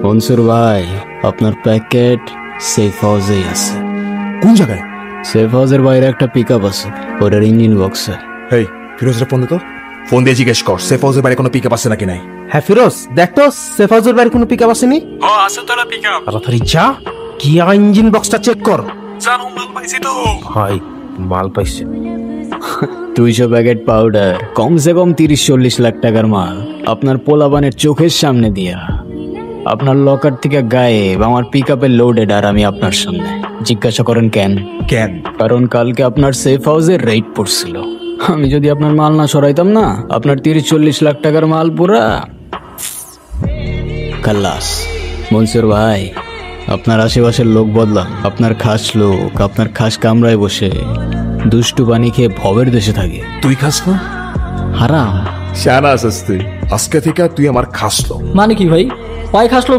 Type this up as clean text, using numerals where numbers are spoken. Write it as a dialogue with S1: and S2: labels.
S1: মনসুর ভাই, আপনার packet safe হাউসেই আছে।
S2: কোন জায়গায়?
S1: সেফ হাউসের বাইরে একটা পিকআপ আছে, ওটার ইঞ্জিন বক্সে।
S2: হেই ফিরোজের ফোন দে তো, ফোন দিয়ে জিজ্ঞেস কর সেফ হাউসের বাইরে কোনো পিকআপ আছে নাকি নাই।
S3: হ্যাঁ ফিরোজ, দেখ তো সেফ হাউসের বাইরে কোনো পিকআপ আসেনি।
S4: ও আছে তো না পিকআপ।
S3: তাড়াতাড়ি যা, গিয়া ইঞ্জিন বক্সটা চেক কর।
S4: জানো মাল পাইছি তো।
S3: হাই, মাল পাইছে।
S1: 200 প্যাকেট পাউডার, কমসে কম 30-40 লাখ টাকার মাল আপনার পোলাবানের চোখের সামনে দিয়া আপনার লকার থেকে গায়েব, আমার পিকআপের লোডেড, আর আমি আপনার সামনে। জিজ্ঞাসা করেন কেন?
S2: কেন?
S1: কারণ কালকে আপনার সেফ হাউসের রেড পড়ছিল। আমি যদি আপনার মাল না সরাইতাম না, আপনার 30-40 লাখ টাকার মাল পুরা খাল্লাস। মনসুর ভাই, আপনার আশেপাশের লোক বদলান। আপনার খাস লোক আপনার খাস কামরায় বসে দুষ্টু পানি খেয়ে ভবের দেশে থাকে।
S2: তুই খাস না?
S1: হারাম।
S2: শানা আছিস তুই। আজকে থেকে তুই আমার খাস লোক।
S5: মানে কি ভাই? পায়ে খাসলো